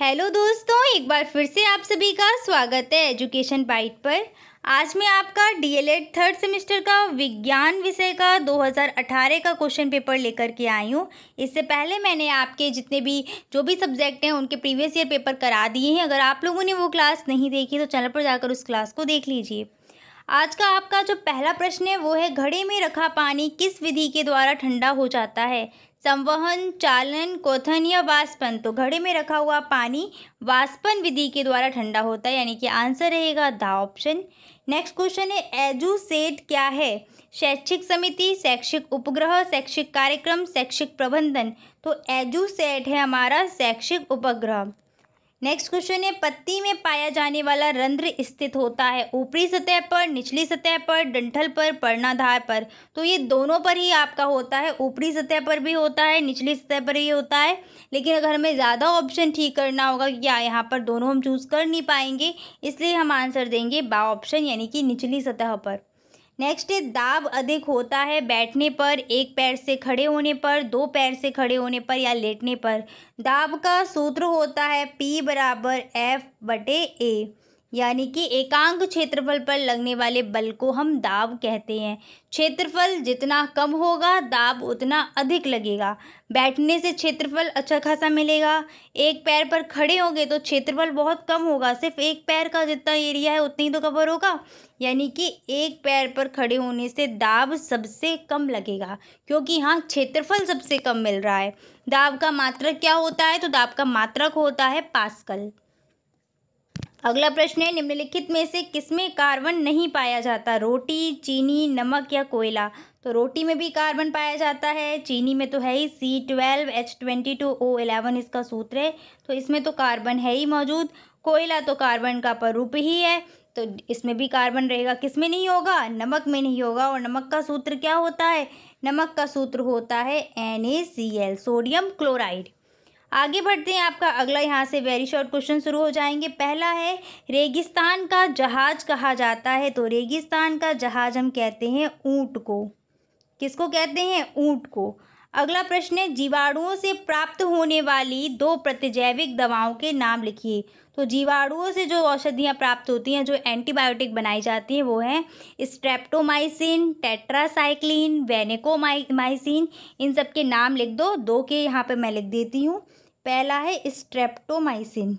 Hello दोस्तों, एक बार फिर से आप सभी का स्वागत है एजुकेशन बाइट पर। आज मैं आपका डीएलएड थर्ड सेमेस्टर का विज्ञान विषय का 2018 का क्वेश्चन पेपर लेकर के आई हूँ। इससे पहले मैंने आपके जितने भी जो भी सब्जेक्ट हैं उनके प्रीवियस ईयर पेपर करा दिए हैं। अगर आप लोगों ने वो क्लास नहीं देखी तो चैनल पर जाकर उस क्लास को देख लीजिए। आज का आपका जो पहला प्रश्न है वो है, घड़े में रखा पानी किस विधि के द्वारा ठंडा हो जाता है? संवहन, चालन, क्वथन या वाष्पन। तो घड़े में रखा हुआ पानी वाष्पन विधि के द्वारा ठंडा होता है, यानी कि आंसर रहेगा द ऑप्शन। नेक्स्ट क्वेश्चन है, एजुसेट क्या है? शैक्षिक समिति, शैक्षिक उपग्रह, शैक्षिक कार्यक्रम, शैक्षिक प्रबंधन। तो एजुसेट है हमारा शैक्षिक उपग्रह। नेक्स्ट क्वेश्चन है, पत्ती में पाया जाने वाला रंध्र स्थित होता है ऊपरी सतह पर, निचली सतह पर, डंठल पर, पर्णाधार पर। तो ये दोनों पर ही आपका होता है, ऊपरी सतह पर भी होता है, निचली सतह पर भी होता है। लेकिन अगर हमें ज़्यादा ऑप्शन ठीक करना होगा, क्या यहाँ पर दोनों हम चूज़ कर नहीं पाएंगे, इसलिए हम आंसर देंगे बा ऑप्शन, यानी कि निचली सतह पर। नेक्स्ट है, दाब अधिक होता है बैठने पर, एक पैर से खड़े होने पर, दो पैर से खड़े होने पर या लेटने पर। दाब का सूत्र होता है P = F/A, यानी कि एकांक क्षेत्रफल पर लगने वाले बल को हम दाब कहते हैं। क्षेत्रफल जितना कम होगा दाब उतना अधिक लगेगा। बैठने से क्षेत्रफल अच्छा खासा मिलेगा, एक पैर पर खड़े होंगे तो क्षेत्रफल बहुत कम होगा, सिर्फ एक पैर का जितना एरिया है उतनी तो कवर होगा, यानी कि एक पैर पर खड़े होने से दाब सबसे कम लगेगा, क्योंकि यहाँ क्षेत्रफल सबसे कम मिल रहा है। दाब का मात्रक क्या होता है? तो दाब का मात्रक होता है पास्कल। अगला प्रश्न है, निम्नलिखित में से किसमें कार्बन नहीं पाया जाता? रोटी, चीनी, नमक या कोयला। तो रोटी में भी कार्बन पाया जाता है, चीनी में तो है ही C12H22O11 इसका सूत्र है, तो इसमें तो कार्बन है ही मौजूद। कोयला तो कार्बन का पररूप ही है, तो इसमें भी कार्बन रहेगा। किसमें नहीं होगा? नमक में नहीं होगा। और नमक का सूत्र क्या होता है? नमक का सूत्र होता है NaCl, सोडियम क्लोराइड। आगे बढ़ते हैं, आपका अगला यहाँ से वेरी शॉर्ट क्वेश्चन शुरू हो जाएंगे। पहला है, रेगिस्तान का जहाज कहा जाता है? तो रेगिस्तान का जहाज हम कहते हैं ऊंट को। किसको कहते हैं? ऊंट को। अगला प्रश्न है, जीवाणुओं से प्राप्त होने वाली दो प्रतिजैविक दवाओं के नाम लिखिए। तो जीवाणुओं से जो औषधियाँ प्राप्त होती हैं, जो एंटीबायोटिक बनाई जाती हैं, वो हैं स्ट्रेप्टोमाइसिन, टेट्रासाइक्लिन, वैनिकोमाइसिन। इन सब के नाम लिख दो, दो के यहाँ पे मैं लिख देती हूँ। पहला है स्ट्रेप्टोमाइसिन,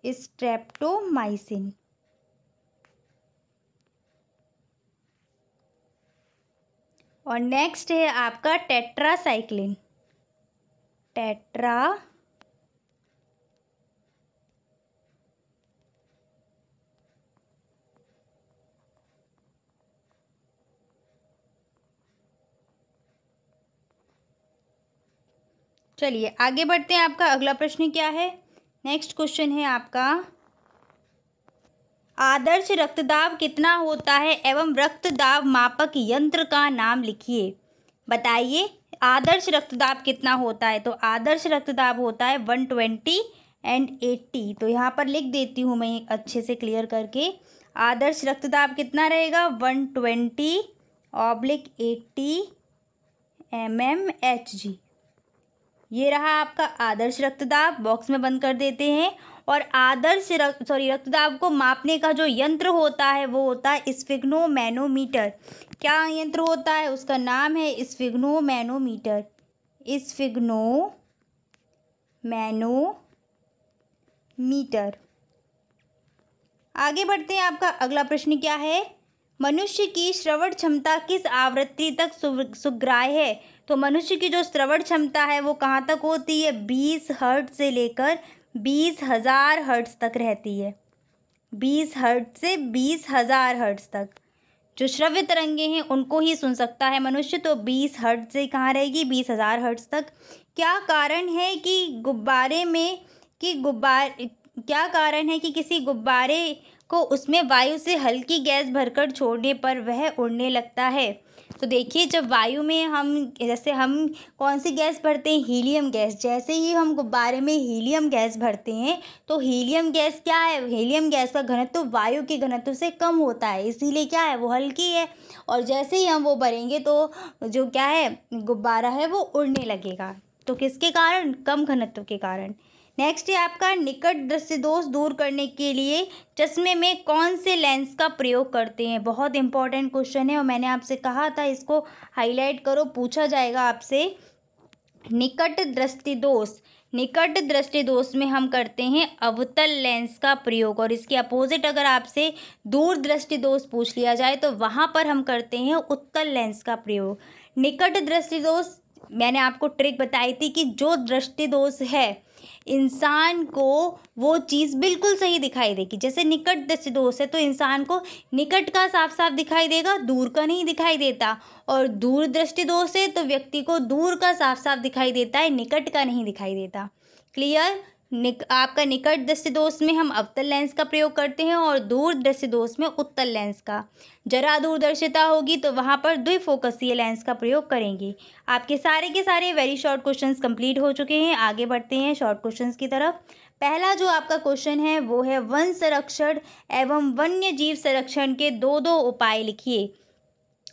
स्ट्रेप्टोमाइसिन। और नेक्स्ट है आपका टेट्रासाइक्लिन, चलिए आगे बढ़ते हैं। आपका अगला प्रश्न क्या है? नेक्स्ट क्वेश्चन है आपका, आदर्श रक्तदाब कितना होता है एवं रक्तदाब मापक यंत्र का नाम लिखिए। बताइए आदर्श रक्तदाब कितना होता है? तो आदर्श रक्तदाब होता है 120 and 80। तो यहाँ पर लिख देती हूँ मैं अच्छे से क्लियर करके। आदर्श रक्तदाब कितना रहेगा? 120/80 mmHg। ये रहा आपका आदर्श रक्तदाब, बॉक्स में बंद कर देते हैं। और आदर्श रक्तदाब को मापने का जो यंत्र होता है वो होता है स्फिग्नोमैनोमीटर। क्या यंत्र होता है? उसका नाम है स्फिग्नोमैनोमीटर, स्फिग्नोमैनोमीटर। आगे बढ़ते हैं। आपका अगला प्रश्न क्या है? मनुष्य की श्रवण क्षमता किस आवृत्ति तक सुग्राह्य है? तो मनुष्य की जो श्रवण क्षमता है वो कहाँ तक होती है? 20 हर्ट्ज से लेकर 20,000 हर्ट्ज तक रहती है। 20 हर्ट्ज से 20,000 हर्ट्ज तक जो श्रव्य तरंगे हैं उनको ही सुन सकता है मनुष्य। तो 20 हर्ट्ज से कहाँ रहेगी? 20,000 हर्ट्ज तक। क्या कारण है कि किसी गुब्बारे को उसमें वायु से हल्की गैस भरकर छोड़ने पर वह उड़ने लगता है? तो देखिए, जब वायु में हम कौन सी गैस भरते हैं? Helium gas. जैसे ही हम गुब्बारे में हीलियम गैस भरते हैं तो हीलियम गैस क्या है? हीलियम गैस का घनत्व वायु के घनत्व से कम होता है, इसीलिए क्या है? वो हल्की है। और जैसे ही हम वो भरेंगे तो जो क्या है, गुब्बारा है वो उड़ने लगेगा। तो किसके कारण? कम घनत्व के कारण। नेक्स्ट है आपका निकट दृष्टि दोष दूर करने के लिए चश्मे में कौन से लेंस का प्रयोग करते हैं। बहुत इंपॉर्टेंट क्वेश्चन है और मैंने आपसे कहा था इसको हाईलाइट करो, पूछा जाएगा आपसे। निकट दृष्टि दोष, निकट दृष्टि दोष में हम करते हैं अवतल लेंस का प्रयोग, और इसके अपोजिट अगर आपसे दूर दृष्टि दोष पूछ लिया जाए तो वहाँ पर हम करते हैं उत्तल लेंस का प्रयोग। निकट दृष्टि दोष मैंने आपको ट्रिक बताई थी कि जो दृष्टि दोष है इंसान को वो चीज़ बिल्कुल सही दिखाई देगी। जैसे निकट दृष्टि दोष है तो इंसान को निकट का साफ साफ दिखाई देगा, दूर का नहीं दिखाई देता। और दूर दृष्टि दोष है तो व्यक्ति को दूर का साफ साफ दिखाई देता है, निकट का नहीं दिखाई देता। क्लियर। आपका निकट दृष्टि दोष में हम अवतल लेंस का प्रयोग करते हैं और दूर दृष्टि दोष में उत्तल लेंस का। जरा दूरदर्शिता होगी तो वहाँ पर द्विफोकसीय लेंस का प्रयोग करेंगे। आपके सारे के सारे वेरी शॉर्ट क्वेश्चंस कंप्लीट हो चुके हैं। आगे बढ़ते हैं शॉर्ट क्वेश्चंस की तरफ। पहला जो आपका क्वेश्चन है वो है वन संरक्षण एवं वन्य जीव संरक्षण के दो दो उपाय लिखिए।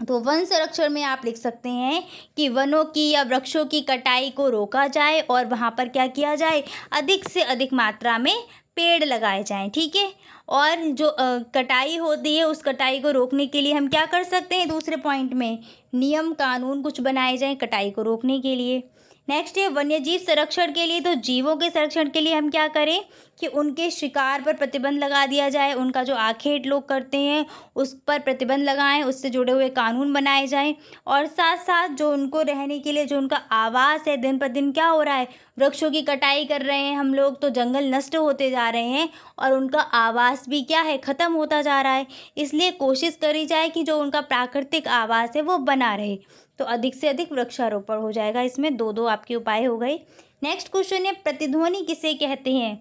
तो वन संरक्षण में आप लिख सकते हैं कि वनों की या वृक्षों की कटाई को रोका जाए और वहाँ पर क्या किया जाए, अधिक से अधिक मात्रा में पेड़ लगाए जाएं। ठीक है। और जो कटाई होती है उस कटाई को रोकने के लिए हम क्या कर सकते हैं, दूसरे पॉइंट में नियम कानून कुछ बनाए जाएं कटाई को रोकने के लिए। नेक्स्ट है वन्यजीव संरक्षण के लिए, तो जीवों के संरक्षण के लिए हम क्या करें कि उनके शिकार पर प्रतिबंध लगा दिया जाए, उनका जो आखेट लोग करते हैं उस पर प्रतिबंध लगाएं, उससे जुड़े हुए कानून बनाए जाएं। और साथ साथ जो उनको रहने के लिए जो उनका आवास है, दिन पर दिन क्या हो रहा है, वृक्षों की कटाई कर रहे हैं हम लोग तो जंगल नष्ट होते जा रहे हैं और उनका आवास भी क्या है, ख़त्म होता जा रहा है। इसलिए कोशिश करी जाए कि जो उनका प्राकृतिक आवास है वो बना रहे, तो अधिक से अधिक वृक्षारोपण हो जाएगा। इसमें दो दो आपके उपाय हो गए। नेक्स्ट क्वेश्चन है प्रतिध्वनि किसे कहते हैं।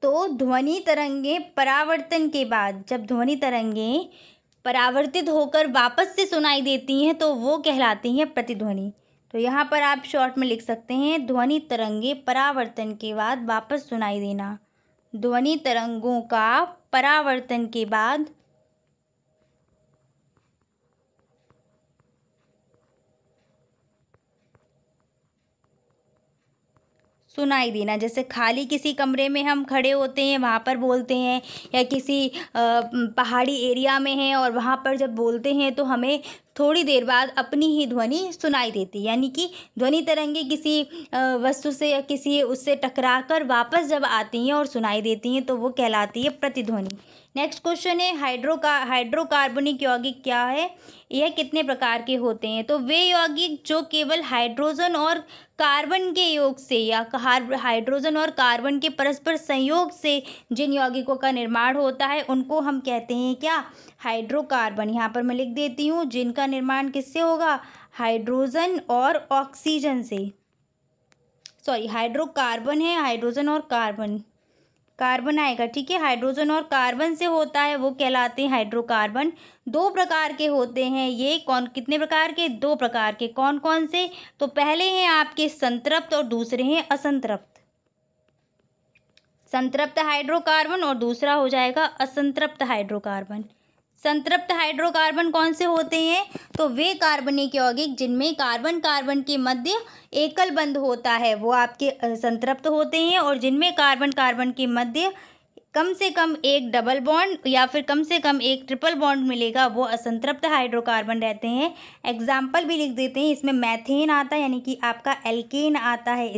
तो ध्वनि तरंगें परावर्तन के बाद, जब ध्वनि तरंगें परावर्तित होकर वापस से सुनाई देती हैं तो वो कहलाती हैं प्रतिध्वनि। तो यहाँ पर आप शॉर्ट में लिख सकते हैं ध्वनि तरंगें परावर्तन के बाद वापस सुनाई देना। ध्वनि तरंगों का परावर्तन के बाद सुनाई देना। जैसे खाली किसी कमरे में हम खड़े होते हैं वहाँ पर बोलते हैं, या किसी पहाड़ी एरिया में हैं और वहाँ पर जब बोलते हैं तो हमें थोड़ी देर बाद अपनी ही ध्वनि सुनाई देती है। यानी कि ध्वनि तरंगे किसी वस्तु से या किसी उससे टकराकर वापस जब आती हैं और सुनाई देती हैं तो वो कहलाती है प्रतिध्वनि। नेक्स्ट क्वेश्चन है हाइड्रोकार्बनिक यौगिक क्या है, यह कितने प्रकार के होते हैं। तो वे यौगिक जो केवल हाइड्रोजन और कार्बन के योग से या हाइड्रोजन और कार्बन के परस्पर संयोग से जिन यौगिकों का निर्माण होता है उनको हम कहते हैं क्या, हाइड्रोकार्बन। यहाँ पर मैं लिख देती हूँ जिनका निर्माण किससे होगा, हाइड्रोजन और ऑक्सीजन से। सॉरी हाइड्रोकार्बन है, हाइड्रोजन और कार्बन आएगा। ठीक है, हाइड्रोजन और कार्बन से होता है वो कहलाते हैं हाइड्रोकार्बन। दो प्रकार के होते हैं ये, कितने प्रकार के, दो प्रकार के। कौन कौन से, तो पहले हैं आपके संतृप्त और दूसरे हैं असंतृप्त। संतृप्त हाइड्रोकार्बन और दूसरा हो जाएगा असंतृप्त हाइड्रोकार्बन। संतृप्त हाइड्रोकार्बन कौन से होते हैं, तो वे कार्बनिक यौगिक जिनमें कार्बन कार्बन के मध्य एकल बंध होता है वो आपके संतृप्त होते हैं, और जिनमें कार्बन कार्बन के मध्य कम से कम एक डबल बॉन्ड या फिर कम से कम एक ट्रिपल बॉन्ड मिलेगा वो असंतृप्त हाइड्रोकार्बन रहते हैं। एग्जाम्पल भी लिख देते हैं, इसमें मैथेन आता है यानी कि आपका एल्केन आता है,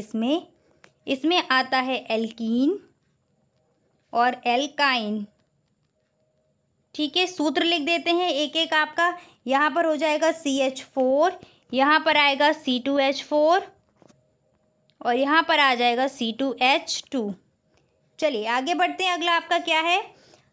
इसमें आता है एल्कीन और एल्काइन। ठीक है, सूत्र लिख देते हैं एक एक आपका। यहाँ पर हो जाएगा CH4, यहाँ पर आएगा C2H4 और यहाँ पर आ जाएगा C2H2। चलिए आगे बढ़ते हैं। अगला आपका क्या है,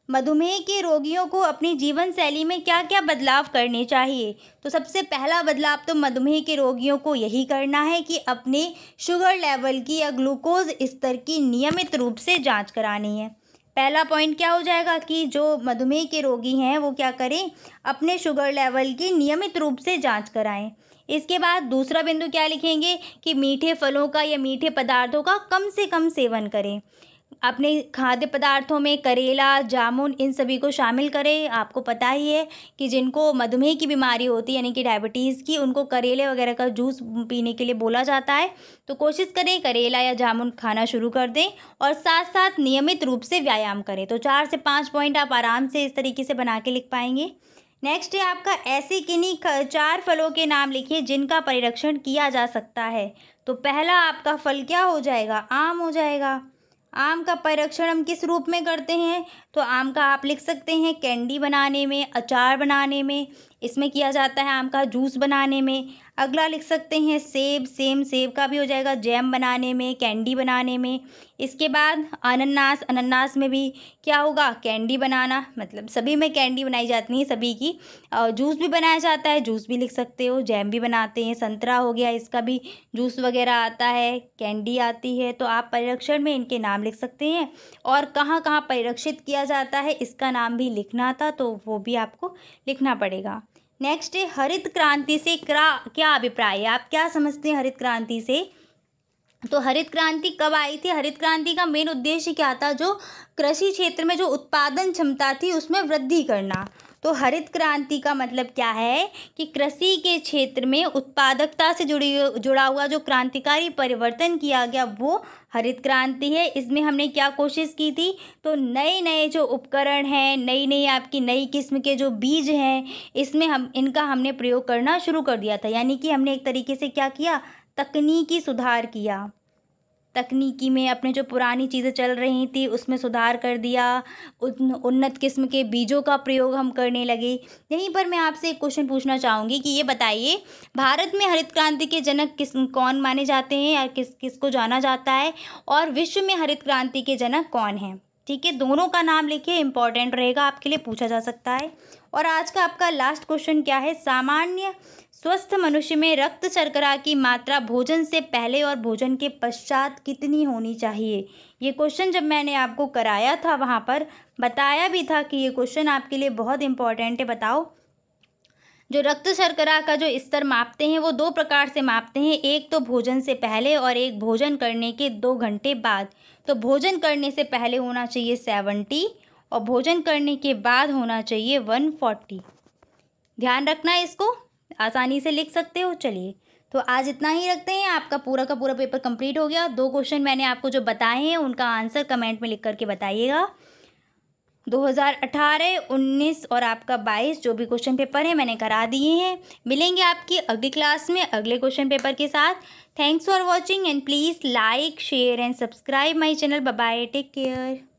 मधुमेह के रोगियों को अपनी जीवन शैली में क्या क्या बदलाव करने चाहिए। तो सबसे पहला बदलाव तो मधुमेह के रोगियों को यही करना है कि अपने शुगर लेवल की या ग्लूकोज स्तर की नियमित रूप से जाँच करानी है। पहला पॉइंट क्या हो जाएगा कि जो मधुमेह के रोगी हैं वो क्या करें, अपने शुगर लेवल की नियमित रूप से जांच कराएं। इसके बाद दूसरा बिंदु क्या लिखेंगे कि मीठे फलों का या मीठे पदार्थों का कम से कम सेवन करें। अपने खाद्य पदार्थों में करेला, जामुन इन सभी को शामिल करें। आपको पता ही है कि जिनको मधुमेह की बीमारी होती है यानी कि डायबिटीज़ की, उनको करेले वगैरह का जूस पीने के लिए बोला जाता है। तो कोशिश करें करेला या जामुन खाना शुरू कर दें और साथ-साथ नियमित रूप से व्यायाम करें। तो 4 से 5 पॉइंट आप आराम से इस तरीके से बना के लिख पाएँगे। नेक्स्ट है आपका ऐसे किन्हीं 4 फलों के नाम लिखिए जिनका परिरक्षण किया जा सकता है। तो पहला आपका फल क्या हो जाएगा? आम हो जाएगा। आम का परिरक्षण हम किस रूप में करते हैं? तो आम का आप लिख सकते हैं कैंडी बनाने में, अचार बनाने में, इसमें किया जाता है आम का जूस बनाने में। अगला लिख सकते हैं सेब, सेब का भी हो जाएगा जैम बनाने में, कैंडी बनाने में। इसके बाद अनानास, अनानास में भी क्या होगा? कैंडी बनाना, मतलब सभी में कैंडी बनाई जाती है सभी की। जूस भी बनाया जाता है, जूस भी लिख सकते हो, जैम भी बनाते हैं। संतरा हो गया, इसका भी जूस वगैरह आता है, कैंडी आती है। तो आप परिरक्षण में इनके नाम लिख सकते हैं और कहाँ कहाँ परिरक्षित किया जाता है इसका नाम भी लिखना था, तो वो भी आपको लिखना पड़ेगा। नेक्स्ट है हरित क्रांति से क्या अभिप्राय है? आप क्या समझते हैं हरित क्रांति से? तो हरित क्रांति कब आई थी? हरित क्रांति का मेन उद्देश्य क्या था? जो कृषि क्षेत्र में जो उत्पादन क्षमता थी उसमें वृद्धि करना। तो हरित क्रांति का मतलब क्या है कि कृषि के क्षेत्र में उत्पादकता से जुड़ा हुआ जो क्रांतिकारी परिवर्तन किया गया वो हरित क्रांति है। इसमें हमने क्या कोशिश की थी? तो नए नए जो उपकरण हैं, नई नई आपकी नई किस्म के जो बीज हैं, इसमें हमने प्रयोग करना शुरू कर दिया था। यानी कि हमने एक तरीके से क्या किया? तकनीकी सुधार किया। तकनीकी में अपने जो पुरानी चीज़ें चल रही थी उसमें सुधार कर दिया। उन्नत किस्म के बीजों का प्रयोग हम करने लगे। यहीं पर मैं आपसे एक क्वेश्चन पूछना चाहूँगी कि ये बताइए भारत में हरित क्रांति के जनक कौन माने जाते हैं या किसको जाना जाता है, और विश्व में हरित क्रांति के जनक कौन हैं? ठीक है, दोनों का नाम लिखिए, इंपॉर्टेंट रहेगा, आपके लिए पूछा जा सकता है। और आज का आपका लास्ट क्वेश्चन क्या है? सामान्य स्वस्थ मनुष्य में रक्त शर्करा की मात्रा भोजन से पहले और भोजन के पश्चात कितनी होनी चाहिए? ये क्वेश्चन जब मैंने आपको कराया था वहाँ पर बताया भी था कि ये क्वेश्चन आपके लिए बहुत इंपॉर्टेंट है। बताओ, जो रक्त शर्करा का जो स्तर मापते हैं वो 2 प्रकार से मापते हैं। एक तो भोजन से पहले और एक भोजन करने के 2 घंटे बाद। तो भोजन करने से पहले होना चाहिए 70 और भोजन करने के बाद होना चाहिए 140। ध्यान रखना है, इसको आसानी से लिख सकते हो। चलिए, तो आज इतना ही रखते हैं। आपका पूरा का पूरा पेपर कंप्लीट हो गया। 2 क्वेश्चन मैंने आपको जो बताए हैं उनका आंसर कमेंट में लिख करके बताइएगा। 2018, 19 और आपका 22 जो भी क्वेश्चन पेपर है मैंने करा दिए हैं। मिलेंगे आपकी अगली क्लास में अगले क्वेश्चन पेपर के साथ। Thanks for watching and please like, share and subscribe my channel. Bye bye, take care.